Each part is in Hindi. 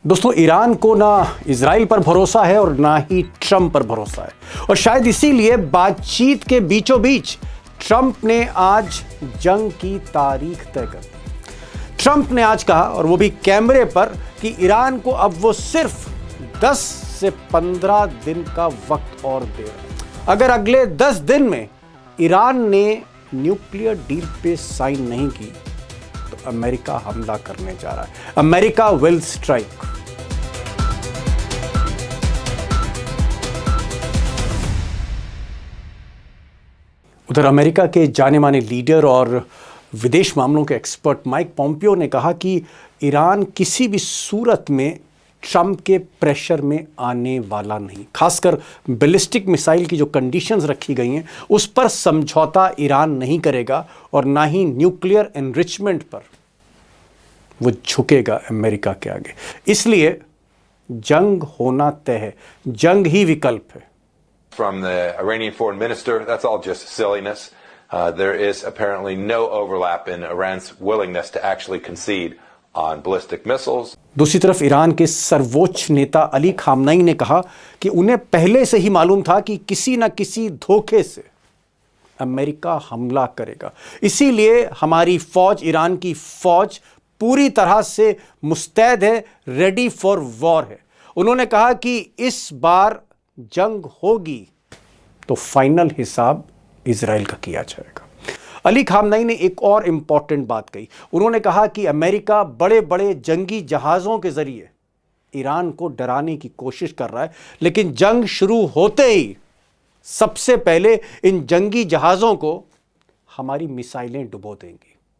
दोस्तों, ईरान को ना इजराइल पर भरोसा है और ना ही ट्रंप पर भरोसा है और शायद इसीलिए बातचीत के बीचों बीच ट्रंप ने आज जंग की तारीख तय कर दी। ट्रंप ने आज कहा, और वो भी कैमरे पर, कि ईरान को अब वो सिर्फ 10 से 15 दिन का वक्त और दे रहा है। अगर अगले 10 दिन में ईरान ने न्यूक्लियर डील पे साइन नहीं की तो अमेरिका हमला करने जा रहा है। America will strike. उधर अमेरिका के जाने माने लीडर और विदेश मामलों के एक्सपर्ट माइक पोम्पियो ने कहा कि ईरान किसी भी सूरत में ट्रंप के प्रेशर में आने वाला नहीं। खासकर बैलिस्टिक मिसाइल की जो कंडीशंस रखी गई हैं उस पर समझौता ईरान नहीं करेगा और ना ही न्यूक्लियर एनरिचमेंट पर वो झुकेगा अमेरिका के आगे। इसलिए जंग होना तय है, जंग ही विकल्प है। From the Iranian foreign minister, that's all just silliness. There is apparently no overlap in Iran's willingness to actually concede on ballistic missiles. दूसरी तरफ ईरान के सर्वोच्च नेता अली खामनेई ने कहा कि उन्हें पहले से ही मालूम था कि किसी न किसी धोखे से अमेरिका हमला करेगा। इसीलिए हमारी फौज, ईरान की फौज पूरी तरह से मुस्तैद है, रेडी फॉर वॉर है। उन्होंने कहा कि इस बार जंग होगी तो फाइनल हिसाब इजराइल का किया जाएगा। अली खामनेई ने एक और इंपॉर्टेंट बात कही। उन्होंने कहा कि अमेरिका बड़े बड़े जंगी जहाज़ों के जरिए ईरान को डराने की कोशिश कर रहा है, लेकिन जंग शुरू होते ही सबसे पहले इन जंगी जहाज़ों को हमारी मिसाइलें डुबो देंगी।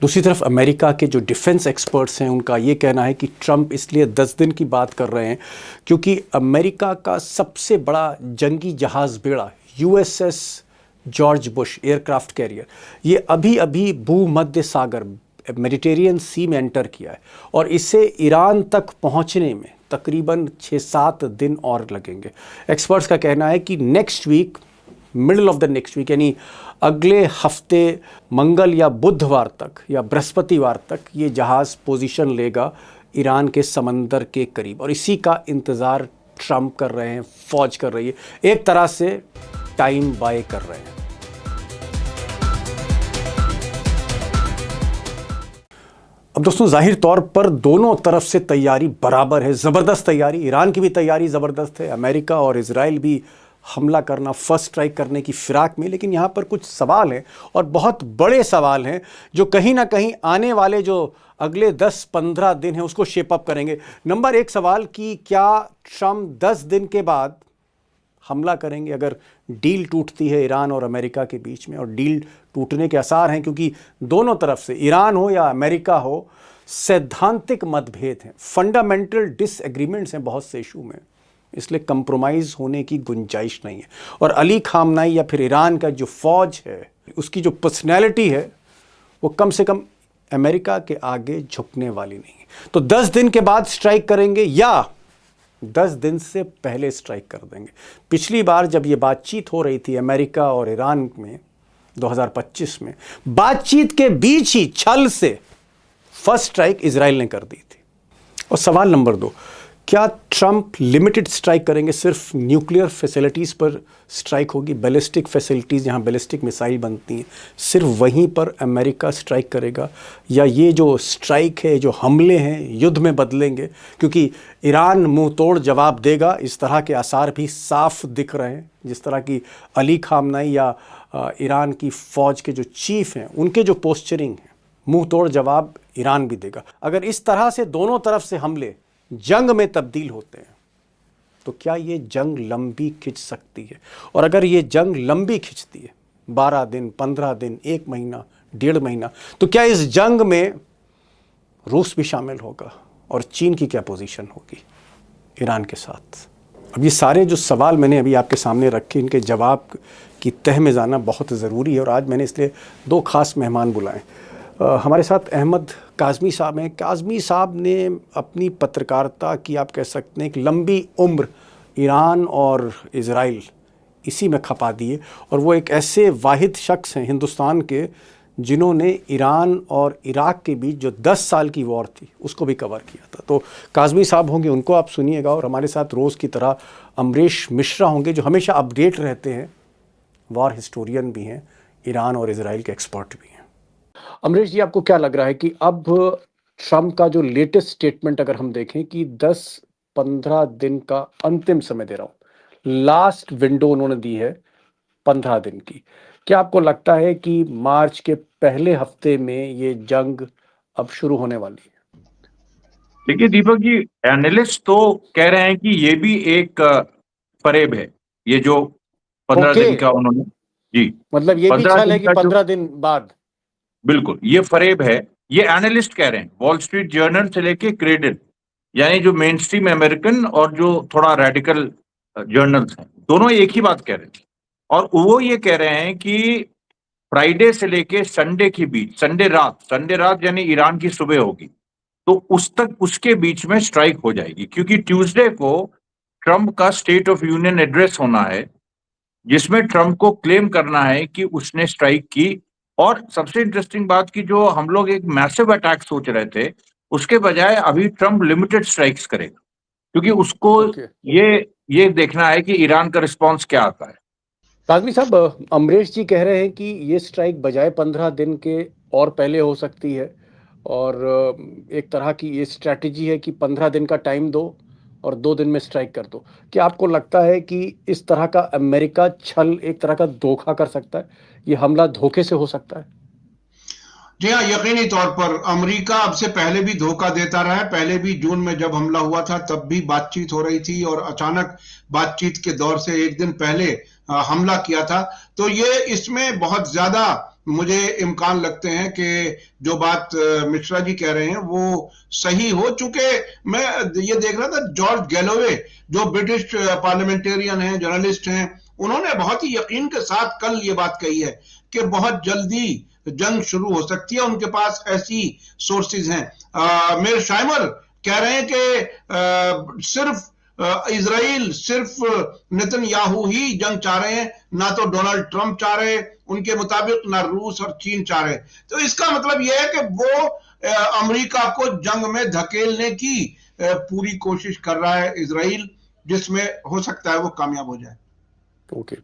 दूसरी तरफ अमेरिका के जो डिफेंस एक्सपर्ट्स हैं उनका ये कहना है कि ट्रंप इसलिए 10 दिन की बात कर रहे हैं क्योंकि अमेरिका का सबसे बड़ा जंगी जहाज़ बेड़ा USS George Bush aircraft carrier, ये अभी अभी भूमध्य सागर मेडिटेरियन सी में एंटर किया है और इसे ईरान तक पहुंचने में तकरीबन 6-7 दिन और लगेंगे। एक्सपर्ट्स का कहना है कि next week, middle of the next week, यानी अगले हफ्ते मंगल या बुधवार तक या बृहस्पतिवार तक ये जहाज़ पोजीशन लेगा ईरान के समंदर के करीब और इसी का इंतज़ार ट्रंप कर रहे हैं, फौज कर रही है, एक तरह से टाइम बाय कर रहे हैं। अब दोस्तों, जाहिर तौर पर दोनों तरफ से तैयारी बराबर है, ज़बरदस्त तैयारी। ईरान की भी तैयारी ज़बरदस्त है, अमेरिका और इजराइल भी हमला करना, फर्स्ट स्ट्राइक करने की फिराक में। लेकिन यहाँ पर कुछ सवाल हैं और बहुत बड़े सवाल हैं जो कहीं ना कहीं आने वाले जो अगले 10-15 दिन हैं उसको शेप अप करेंगे। नंबर 1 सवाल कि क्या ट्रंप 10 दिन के बाद हमला करेंगे अगर डील टूटती है ईरान और अमेरिका के बीच में, और डील टूटने के आसार हैं क्योंकि दोनों तरफ से, ईरान हो या अमेरिका हो, सैद्धांतिक मतभेद हैं, फंडामेंटल डिसएग्रीमेंट्स हैं बहुत से इशू में, इसलिए कंप्रोमाइज़ होने की गुंजाइश नहीं है। और अली खामनेई या फिर ईरान का जो फौज है उसकी जो पर्सनैलिटी है वो कम से कम अमेरिका के आगे झुकने वाली नहीं है। तो 10 दिन के बाद स्ट्राइक करेंगे या 10 दिन से पहले स्ट्राइक कर देंगे। पिछली बार जब ये बातचीत हो रही थी अमेरिका और ईरान में 2025 में, बातचीत के बीच ही छल से फर्स्ट स्ट्राइक इजराइल ने कर दी थी। और सवाल नंबर 2, क्या ट्रंप लिमिटेड स्ट्राइक करेंगे, सिर्फ न्यूक्लियर फैसिलिटीज़ पर स्ट्राइक होगी, बैलिस्टिक फैसिलिटीज़ जहां बैलिस्टिक मिसाइल बनती हैं सिर्फ वहीं पर अमेरिका स्ट्राइक करेगा, या ये जो स्ट्राइक है, जो हमले हैं, युद्ध में बदलेंगे? क्योंकि ईरान मुंह तोड़ जवाब देगा, इस तरह के आसार भी साफ दिख रहे हैं। जिस तरह की अली खामनेई या ईरान की फ़ौज के जो चीफ हैं उनके जो पोस्चरिंग है, मुंह तोड़ जवाब ईरान भी देगा। अगर इस तरह से दोनों तरफ से हमले जंग में तब्दील होते हैं तो क्या ये जंग लंबी खिंच सकती है? और अगर ये जंग लंबी खिंचती है 12 दिन, 15 दिन, 1 महीना, 1.5 महीना, तो क्या इस जंग में रूस भी शामिल होगा और चीन की क्या पोजीशन होगी ईरान के साथ? अब ये सारे जो सवाल मैंने अभी आपके सामने रखे, इनके जवाब की तह में जाना बहुत ज़रूरी है और आज मैंने इसलिए 2 खास मेहमान बुलाए। हमारे साथ अहमद काज़मी साहब हैं। काज़मी साहब ने अपनी पत्रकारिता की, आप कह सकते हैं, एक लंबी उम्र ईरान और इज़राइल इसी में खपा दिए। और वो एक ऐसे वाहिद शख्स हैं हिंदुस्तान के जिन्होंने ईरान और इराक के बीच जो 10 साल की वॉर थी उसको भी कवर किया था। तो काज़मी साहब होंगे, उनको आप सुनिएगा, और हमारे साथ रोज़ की तरह अमरीश मिश्रा होंगे जो हमेशा अपडेट रहते हैं, वॉर हिस्टोरियन भी हैं, ईरान और इजराइल के एक्सपर्ट भी हैं। अमरीश जी, आपको क्या लग रहा है कि अब ट्रंप का जो लेटेस्ट स्टेटमेंट अगर हम देखें कि 10-15 दिन का अंतिम समय दे रहा हूं, लास्ट विंडो उन्होंने दी है 15 दिन की, क्या आपको लगता है कि मार्च के पहले हफ्ते में ये जंग अब शुरू होने वाली है? देखिए दीपक जी, एनालिस्ट तो कह रहे हैं कि ये भी एक फरेब है, ये जो 15 दिन का उन्होंने, जी मतलब ये भी 15 छल दिन है कि का 15 दिन बाद। बिल्कुल ये फरेब है, ये एनालिस्ट कह रहे हैं। वॉल स्ट्रीट जर्नल से लेके क्रेडिट, यानी जो मेन स्ट्रीम अमेरिकन और जो थोड़ा रेडिकल जर्नल्स हैं, दोनों एक ही बात कह रहे हैं। और वो ये कह रहे हैं कि फ्राइडे से लेके संडे के बीच, संडे रात यानी ईरान की सुबह होगी, तो उस तक, उसके बीच में स्ट्राइक हो जाएगी, क्योंकि ट्यूसडे को ट्रंप का स्टेट ऑफ यूनियन एड्रेस होना है, जिसमें ट्रंप को क्लेम करना है कि उसने स्ट्राइक की। और सबसे इंटरेस्टिंग बात की, जो हम लोग एक मैसिव अटैक सोच रहे थे, उसके बजाय अभी ट्रंप लिमिटेड स्ट्राइक्स करेगा, क्योंकि उसको ये देखना है कि ईरान का रिस्पॉन्स क्या आता है। काज़मी साहब, अमरीश जी कह रहे हैं कि ये स्ट्राइक बजाय 15 दिन के और पहले हो सकती है, और एक तरह की ये स्ट्रैटेजी है कि 15 दिन का टाइम दो और 2 दिन में स्ट्राइक कर दो। क्या आपको लगता है कि इस तरह का अमेरिका छल, एक तरह का धोखा कर सकता है, ये हमला धोखे से हो सकता है? जी हाँ, यकीनी तौर पर अमेरिका अब से पहले भी धोखा देता रहा है। पहले भी जून में जब हमला हुआ था तब भी बातचीत हो रही थी, और अचानक बातचीत के दौर से एक दिन पहले हमला किया था। तो ये इसमें बहुत ज्यादा मुझे इम्कान लगते हैं कि जो बात मिश्रा जी कह रहे हैं वो सही हो। चूंकि मैं ये देख रहा था, जॉर्ज गैलोवे जो ब्रिटिश पार्लियामेंटेरियन हैं, जर्नलिस्ट हैं, उन्होंने बहुत ही यकीन के साथ कल ये बात कही है कि बहुत जल्दी जंग शुरू हो सकती है। उनके पास ऐसी सोर्सेज हैं। मेयर शाइमर कह रहे हैं कि सिर्फ इजराइल, सिर्फ नेतन्याहू ही जंग चाह रहे हैं, ना तो डोनाल्ड ट्रंप चाह रहे, उनके मुताबिक ना रूस और चीन चाह रहे। तो इसका मतलब यह है कि वो अमेरिका को जंग में धकेलने की पूरी कोशिश कर रहा है इजराइल, जिसमें हो सकता है वो कामयाब हो जाए। ओके,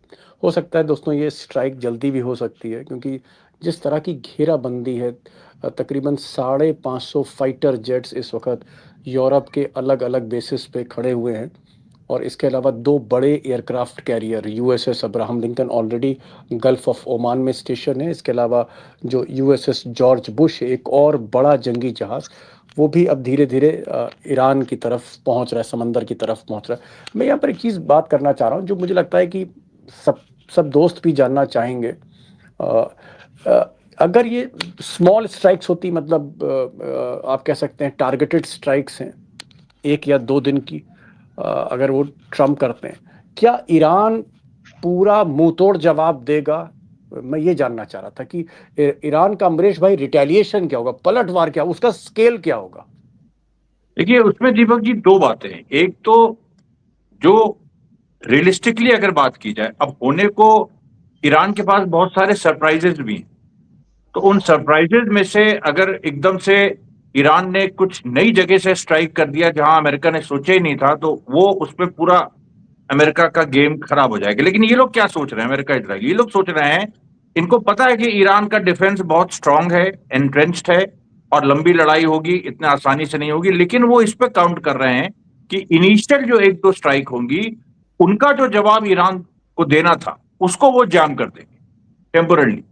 हो सकता है दोस्तों ये स्ट्राइक जल्दी भी हो सकती है, क्योंकि जिस तरह की घेराबंदी है, तकरीबन 550 फाइटर जेट्स इस वक्त यूरोप के अलग अलग बेसिस पे खड़े हुए हैं, और इसके अलावा 2 बड़े aircraft carrier USS Abraham Lincoln already gulf of Oman में स्टेशन है। इसके अलावा जो यूएसएस जॉर्ज बुश, एक और बड़ा जंगी जहाज़, वो भी अब धीरे धीरे ईरान की तरफ पहुंच रहा है, समंदर की तरफ पहुंच रहा है। मैं यहाँ पर एक चीज़ बात करना चाह रहा हूँ जो मुझे लगता है कि सब दोस्त भी जानना चाहेंगे। अगर ये स्मॉल स्ट्राइक्स होती, मतलब आप कह सकते हैं टारगेटेड स्ट्राइक्स हैं 1 या 2 दिन की, अगर वो ट्रम्प करते हैं, क्या ईरान पूरा मुंह तोड़ जवाब देगा? मैं ये जानना चाह रहा था कि ईरान का, अमरीश भाई, रिटेलिएशन क्या होगा, पलटवार क्या, उसका स्केल क्या होगा? देखिए उसमें दीपक जी 2 बातें हैं। एक तो जो रियलिस्टिकली अगर बात की जाए, अब होने को ईरान के पास बहुत सारे सरप्राइजेस भी हैं, तो उन सरप्राइजेस में से अगर एकदम से ईरान ने कुछ नई जगह से स्ट्राइक कर दिया जहां अमेरिका ने सोचा ही नहीं था, तो वो उस पर पूरा अमेरिका का गेम खराब हो जाएगा। लेकिन ये लोग क्या सोच रहे हैं, अमेरिका इजराइल, ये लोग सोच रहे हैं, इनको पता है कि ईरान का डिफेंस बहुत स्ट्रांग है, एंट्रेंच्ड है, और लंबी लड़ाई होगी, इतनी आसानी से नहीं होगी। लेकिन वो इस पर काउंट कर रहे हैं कि इनिशियल जो 1-2 स्ट्राइक होंगी, उनका जो जवाब ईरान को देना था उसको वो जाम कर देंगे टेम्पोरली,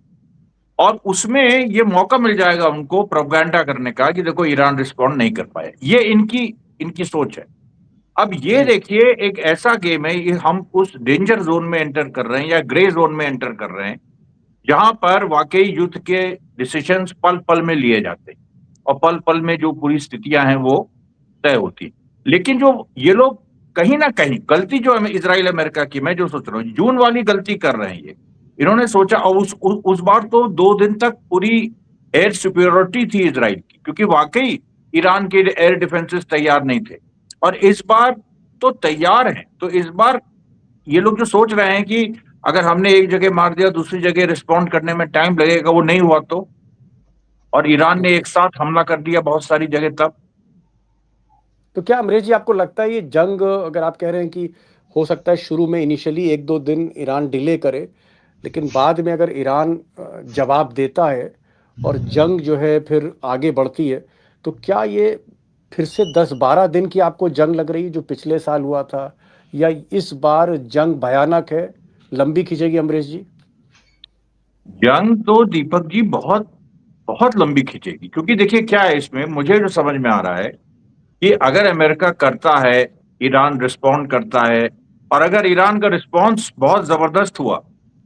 और उसमें ये मौका मिल जाएगा उनको प्रोपेगेंडा करने का कि देखो ईरान रिस्पॉन्ड नहीं कर पाए। ये इनकी सोच है। अब ये देखिए, एक ऐसा गेम है, ये हम उस डेंजर जोन में एंटर कर रहे हैं, या ग्रे जोन में एंटर कर रहे हैं, जहां पर वाकई युद्ध के डिसीजंस पल पल में लिए जाते हैं, और पल पल में जो पूरी स्थितियां हैं वो तय होती। लेकिन जो ये लोग कहीं ना कहीं गलती जो इजराइल अमेरिका की, मैं जो सोच रहा हूँ, जून वाली गलती कर रहे हैं ये। इन्होंने सोचा, और उस बार तो 2 दिन तक पूरी एयर सुपीरियोरिटी थी इजराइल की, क्योंकि वाकई ईरान के एयर डिफेंसेस तैयार नहीं थे, और इस बार तो तैयार हैं। तो इस बार ये लोग जो सोच रहे हैं कि अगर हमने एक जगह मार दिया दूसरी जगह रिस्पॉन्ड करने में टाइम लगेगा, वो नहीं हुआ तो, और ईरान ने एक साथ हमला कर दिया बहुत सारी जगह तब। तो क्या अमरीश जी आपको लगता है ये जंग, अगर आप कह रहे हैं कि हो सकता है शुरू में इनिशियली 1-2 दिन ईरान डिले करे, लेकिन बाद में अगर ईरान जवाब देता है और जंग जो है फिर आगे बढ़ती है, तो क्या ये फिर से 10-12 दिन की आपको जंग लग रही है जो पिछले साल हुआ था, या इस बार जंग भयानक है, लंबी खींचेगी अमरीश जी? जंग तो दीपक जी बहुत बहुत लंबी खींचेगी, क्योंकि देखिए क्या है इसमें, मुझे जो समझ में आ रहा है कि अगर अमेरिका करता है, ईरान रिस्पॉन्ड करता है, और अगर ईरान का रिस्पॉन्स बहुत जबरदस्त हुआ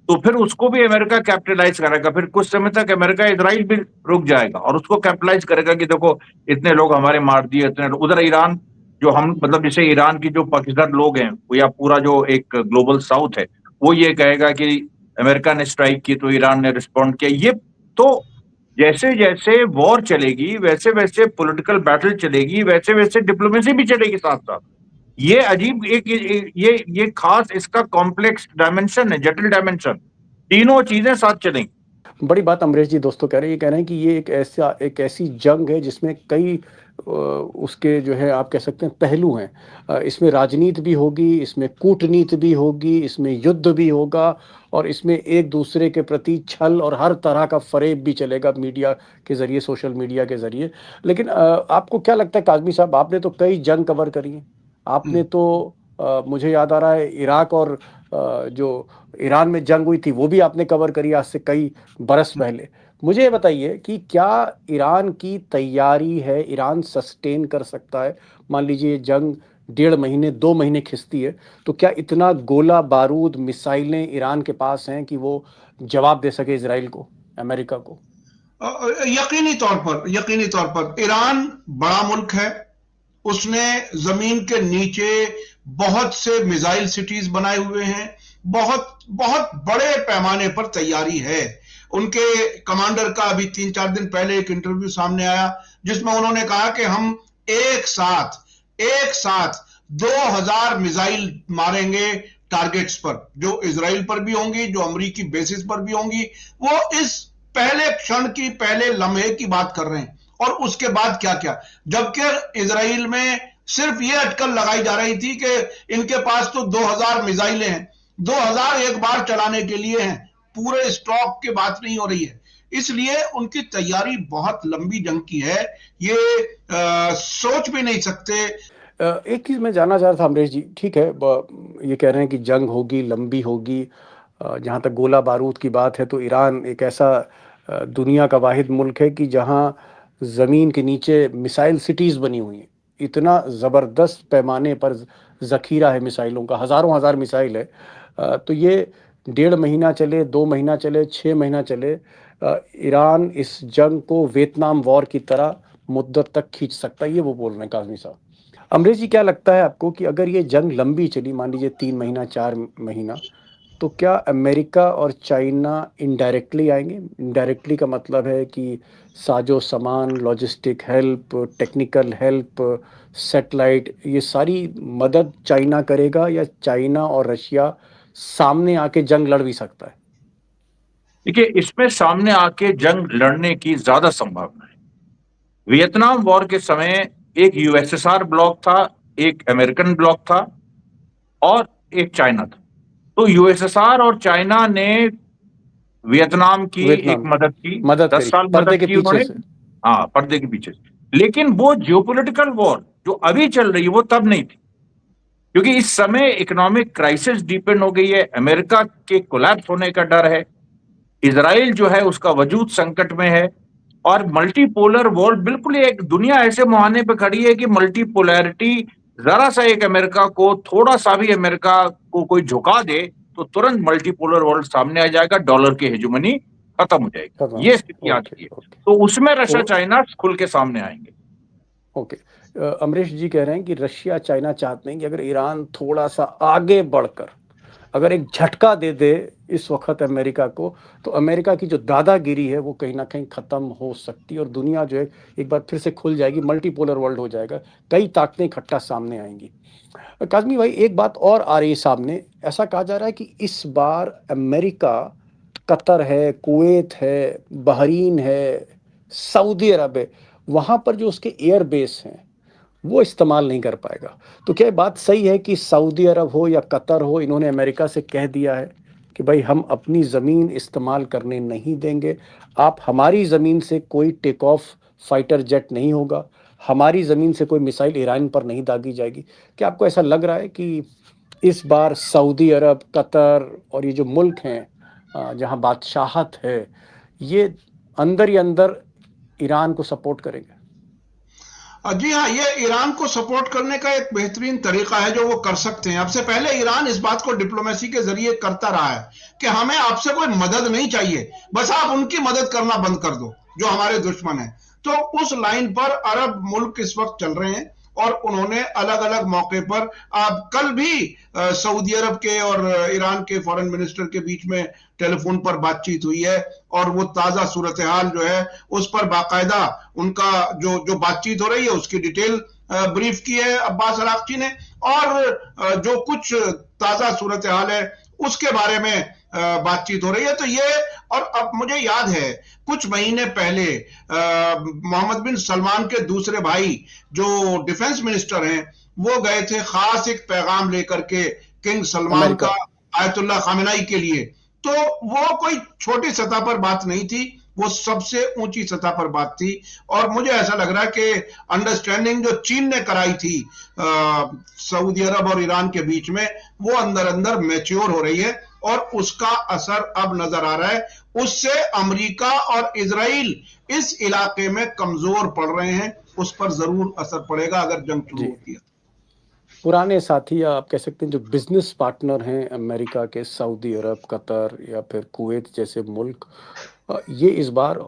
तो फिर उसको भी अमेरिका कैपिटलाइज करेगा। फिर कुछ समय तक अमेरिका इजराइल भी रुक जाएगा और उसको कैपिटलाइज करेगा कि देखो इतने लोग हमारे मार दिए, इतने उधर ईरान, जो हम मतलब जैसे ईरान की जो पाकिस्तान लोग हैं वो, या पूरा जो एक ग्लोबल साउथ है, वो ये कहेगा कि अमेरिका ने स्ट्राइक की तो ईरान ने रिस्पॉन्ड किया। ये तो जैसे जैसे वॉर चलेगी वैसे वैसे पॉलिटिकल बैटल चलेगी, वैसे वैसे डिप्लोमेसी भी चलेगी साथ साथ। ये अजीब ये खास इसका कॉम्प्लेक्स डायमेंशन है, जटिल डायमेंशन, तीनों चीजें साथ चलेंगी। बड़ी बात अमरीश जी दोस्तों कह रहे हैं, ये कह रहे हैं कि ये एक ऐसी जंग है जिसमें कई उसके जो है आप कह सकते हैं पहलू हैं। इसमें राजनीति भी होगी, इसमें कूटनीति भी होगी, इसमें युद्ध भी होगा, और इसमें एक दूसरे के प्रति छल और हर तरह का फरेब भी चलेगा मीडिया के ज़रिए, सोशल मीडिया के ज़रिए। लेकिन आपको क्या लगता है काज़मी साहब, आपने तो कई जंग कवर करी हैं, आपने तो मुझे याद आ रहा है इराक और जो ईरान में जंग हुई थी वो भी आपने कवर करी आज से कई बरस पहले। मुझे ये बताइए कि क्या ईरान की तैयारी है, ईरान सस्टेन कर सकता है? मान लीजिए ये जंग 1.5 महीने 2 महीने खिंचती है, तो क्या इतना गोला बारूद मिसाइलें ईरान के पास हैं कि वो जवाब दे सके इजराइल को, अमेरिका को? यकीनी तौर पर ईरान बड़ा मुल्क है, उसने जमीन के नीचे बहुत से मिसाइल सिटीज बनाए हुए हैं, बहुत बहुत बड़े पैमाने पर तैयारी है। उनके कमांडर का अभी 3-4 दिन पहले एक इंटरव्यू सामने आया जिसमें उन्होंने कहा कि हम एक साथ 2000 मिसाइल मारेंगे टारगेट्स पर, जो इजराइल पर भी होंगी, जो अमेरिकी बेसिस पर भी होंगी। वो इस पहले क्षण की, पहले लम्हे की बात कर रहे हैं। और उसके बाद क्या क्या, जबकि इजराइल में सिर्फ ये अटकल लगाई जा रही थी कि इनके पास तो 2000 मिसाइलें हैं, 2000 एक बार चलाने के लिए हैं, पूरे स्टॉक की बात नहीं हो रही है। इसलिए उनकी तैयारी बहुत लंबी जंग की है, ये सोच भी नहीं सकते। एक चीज़ मैं जानना चाह रहा था अमरीश जी, ठीक है, ये कह रहे हैं कि जंग होगी, लंबी होगी, जहाँ तक गोला बारूद की बात है तो ईरान एक ऐसा दुनिया का वाहिद मुल्क है कि जहाँ ज़मीन के नीचे मिसाइल सिटीज़ बनी हुई हैं। इतना ज़बरदस्त पैमाने पर ज़ख़ीरा है मिसाइलों का, हज़ारों हज़ार मिसाइल है। तो ये 1.5 महीना चले, 2 महीना चले, 6 महीना चले, ईरान इस जंग को वियतनाम वॉर की तरह मुद्दत तक खींच सकता है, ये वो बोल रहे हैं काज़मी साहब। अमरीश जी क्या लगता है आपको कि अगर ये जंग लंबी चली, मान लीजिए 3 महीना 4 महीना, तो क्या अमेरिका और चाइना इनडायरेक्टली आएंगे? इनडायरेक्टली का मतलब है कि साजो सामान, logistic help, technical help, satellite, ये सारी मदद चाइना करेगा, या चाइना और रशिया सामने आके जंग लड़ भी सकता है? देखिए इसमें सामने आके जंग लड़ने की ज्यादा संभावना है। वियतनाम वॉर के समय एक यूएसएसआर ब्लॉक था, एक अमेरिकन ब्लॉक था और एक चाइना था। तो यूएसएसआर और चाइना ने वियतनाम की एक मदद की, 10 साल पर्दे मदद के की पीछे उन्होंने। से। हाँ, पर्दे के पीछे से। लेकिन वो जियोपॉलिटिकल वॉर जो अभी चल रही है वो तब नहीं थी, क्योंकि इस समय इकोनॉमिक क्राइसिस डीपेंड हो गई है, अमेरिका के कोलैप्स होने का डर है, इजराइल जो है उसका वजूद संकट में है, और मल्टीपोलर वर्ल्ड, बिल्कुल एक दुनिया ऐसे मुहाने पे खड़ी है कि मल्टीपोलैरिटी, जरा सा एक अमेरिका को, थोड़ा सा भी अमेरिका को कोई झुका दे तो तुरंत मल्टीपोलर वर्ल्ड सामने आ जाएगा, डॉलर की हेजुमनी खत्म हो जाएगी। ये स्थिति आ चुकी है। तो उसमें रशिया चाइना खुल के सामने आएंगे। ओके, अमरीश जी कह रहे हैं कि रशिया चाइना चाहते हैं कि अगर ईरान थोड़ा सा आगे बढ़कर अगर एक झटका दे दे इस वक्त अमेरिका को, तो अमेरिका की जो दादागिरी है वो कहीं ना कहीं ख़त्म हो सकती है और दुनिया जो है एक बार फिर से खुल जाएगी, मल्टीपोलर वर्ल्ड हो जाएगा, कई ताकतें इकट्ठा सामने आएंगी। काज़मी भाई, एक बात और आ रही है सामने, ऐसा कहा जा रहा है कि इस बार अमेरिका कतर है, कुवैत है, बहरीन है, सऊदी अरब है, वहाँ पर जो उसके एयर बेस हैं वो इस्तेमाल नहीं कर पाएगा। तो क्या ये बात सही है कि सऊदी अरब हो या कतर हो, इन्होंने अमेरिका से कह दिया है कि भाई हम अपनी ज़मीन इस्तेमाल करने नहीं देंगे, आप हमारी ज़मीन से कोई टेक ऑफ फाइटर जेट नहीं होगा, हमारी ज़मीन से कोई मिसाइल ईरान पर नहीं दागी जाएगी? क्या आपको ऐसा लग रहा है कि इस बार सऊदी अरब, कतर और ये जो मुल्क हैं जहाँ बादशाहत है, ये अंदर ही अंदर ईरान को सपोर्ट करेंगे? जी हाँ, ये ईरान को सपोर्ट करने का एक बेहतरीन तरीका है जो वो कर सकते हैं। अब से पहले ईरान इस बात को डिप्लोमेसी के जरिए करता रहा है कि हमें आपसे कोई मदद नहीं चाहिए, बस आप उनकी मदद करना बंद कर दो जो हमारे दुश्मन है। तो उस लाइन पर अरब मुल्क इस वक्त चल रहे हैं और उन्होंने अलग अलग मौके पर, आप कल भी सऊदी अरब के और ईरान के फॉरेन मिनिस्टर के बीच में टेलीफोन पर बातचीत हुई है और वो ताजा सूरत हाल जो है उस पर बाकायदा उनका जो जो बातचीत हो रही है उसकी डिटेल ब्रीफ की है अब्बास अरागची ने, और जो कुछ ताजा सूरत हाल है उसके बारे में बातचीत हो रही है। तो ये, और अब मुझे याद है कुछ महीने पहले मोहम्मद बिन सलमान के दूसरे भाई जो डिफेंस मिनिस्टर हैं वो गए थे खास एक पैगाम लेकर के किंग सलमान अमेरिका। का आयतुल्लाह खामेनेई के लिए। तो वो कोई छोटी सतह पर बात नहीं थी, वो सबसे ऊंची सतह पर बात थी। और मुझे ऐसा लग रहा है कि अंडरस्टैंडिंग जो चीन ने कराई थी सऊदी अरब और ईरान के बीच में, वो अंदर अंदर मैच्योर हो रही है और उसका असर अब नजर आ रहा है। उससे अमेरिका और इजराइल इस इलाके में कमजोर पड़ रहे हैं, उस पर जरूर असर पड़ेगा अगर जंग शुरू जी, होती है। पुराने साथी या आप कह सकते हैं जो बिजनेस पार्टनर हैं अमेरिका के, सऊदी अरब, कतर या फिर कुवैत जैसे मुल्क, ये इस बार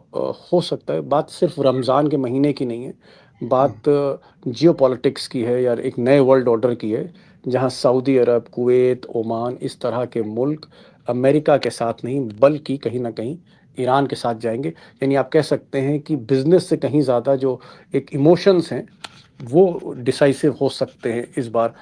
हो सकता है, बात सिर्फ रमज़ान के महीने की नहीं है, बात जियोपॉलिटिक्स की है या एक नए वर्ल्ड ऑर्डर की है, जहां सऊदी अरब, कुवैत, ओमान इस तरह के मुल्क अमेरिका के साथ नहीं बल्कि कहीं ना कहीं ईरान के साथ जाएंगे। यानी आप कह सकते हैं कि बिजनेस से कहीं ज़्यादा जो एक इमोशंस हैं वो डिसाइसिव हो सकते हैं इस बार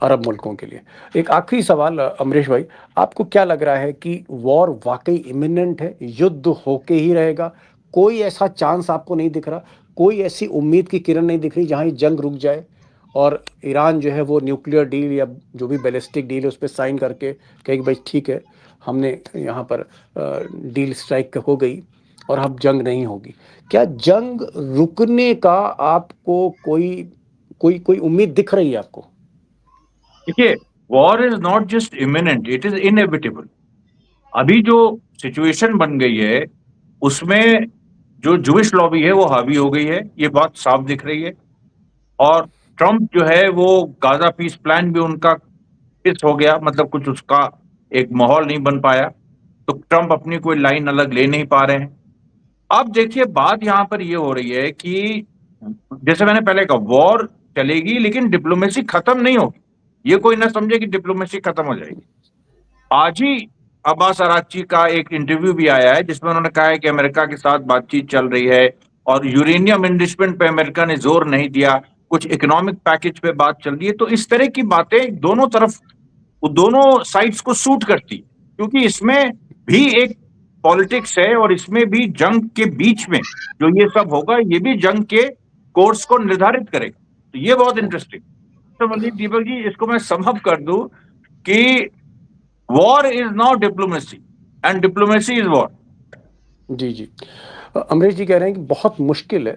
अरब मुल्कों के लिए। एक आखिरी सवाल अमरीश भाई, आपको क्या लग रहा है कि वॉर वाकई इमिनेंट है, युद्ध होके ही रहेगा? कोई ऐसा चांस आपको नहीं दिख रहा, कोई ऐसी उम्मीद की किरण नहीं दिख रही जहां ये जंग रुक जाए और ईरान जो है वो न्यूक्लियर डील या जो भी बैलिस्टिक डील है उस पर साइन करके कहे कि भाई ठीक है, हमने यहाँ पर डील स्ट्राइक हो गई और अब जंग नहीं होगी? क्या जंग रुकने का आपको कोई कोई कोई उम्मीद दिख रही है आपको? देखिए, war is not just imminent, it is inevitable. अभी जो सिचुएशन बन गई है उसमें जो जुविश लॉबी है वो हावी हो गई है, ये बात साफ दिख रही है। और ट्रम्प जो है वो गाजा पीस प्लान भी उनका किस हो गया, मतलब कुछ उसका एक माहौल नहीं बन पाया, तो ट्रम्प अपनी कोई लाइन अलग ले नहीं पा रहे हैं। अब देखिए, बात यहाँ पर ये हो रही है कि जैसे मैंने पहले कहा, वॉर चलेगी लेकिन डिप्लोमेसी खत्म नहीं होगी। ये कोई ना समझे कि डिप्लोमेसी खत्म हो जाएगी। आज ही अब्बास अरागची का एक इंटरव्यू भी आया है जिसमें उन्होंने कहा है कि अमेरिका के साथ बातचीत चल रही है और यूरेनियम इन्रिचमेंट पे अमेरिका ने जोर नहीं दिया, कुछ इकोनॉमिक पैकेज पे बात चल रही है। तो इस तरह की बातें दोनों तरफ, दोनों साइड्स को सूट करती है, क्योंकि इसमें भी एक पॉलिटिक्स है और इसमें भी जंग के बीच में जो ये सब होगा ये भी जंग के कोर्स को निर्धारित करेगा। तो ये बहुत इंटरेस्टिंग। तो मतलब दीपक जी, इसको मैं समअप कर दूं कि war is not diplomacy and diplomacy is war. जी जी, अमरीश जी कह रहे हैं कि बहुत मुश्किल है,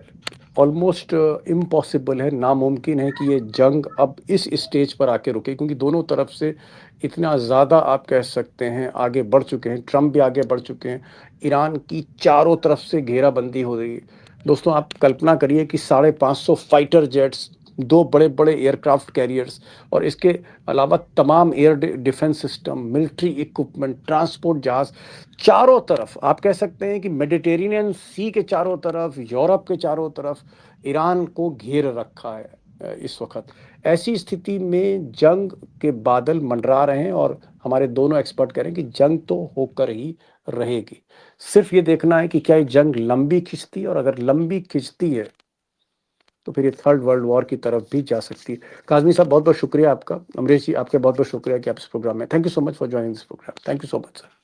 ऑलमोस्ट इम्पॉसिबल है, नामुमकिन है कि ये जंग अब इस स्टेज पर आके रुके, क्योंकि दोनों तरफ से इतना ज़्यादा आप कह सकते हैं आगे बढ़ चुके हैं, ट्रम्प भी आगे बढ़ चुके हैं, ईरान की चारों तरफ से घेराबंदी हो रही है। दोस्तों, आप कल्पना करिए कि 550 फाइटर जेट्स, दो बड़े बड़े एयरक्राफ्ट कैरियर्स और इसके अलावा तमाम air defence system, military equipment, transport जहाज, चारों तरफ आप कह सकते हैं कि मेडिटेरेनियन सी के चारों तरफ, यूरोप के चारों तरफ ईरान को घेर रखा है। इस वक्त। ऐसी स्थिति में जंग के बादल मंडरा रहे हैं और हमारे दोनों एक्सपर्ट कह रहे हैं कि जंग तो होकर ही रहेगी। सिर्फ ये देखना है कि क्या ये जंग लंबी खिंचती है, और अगर लंबी खिंचती है तो फिर ये थर्ड वर्ल्ड वॉर की तरफ भी जा सकती है। काज़मी साहब बहुत बहुत शुक्रिया आपका। अमरीश जी आपके बहुत बहुत शुक्रिया कि आप इस प्रोग्राम में। Thank you so much for joining this program. Thank you so much sir.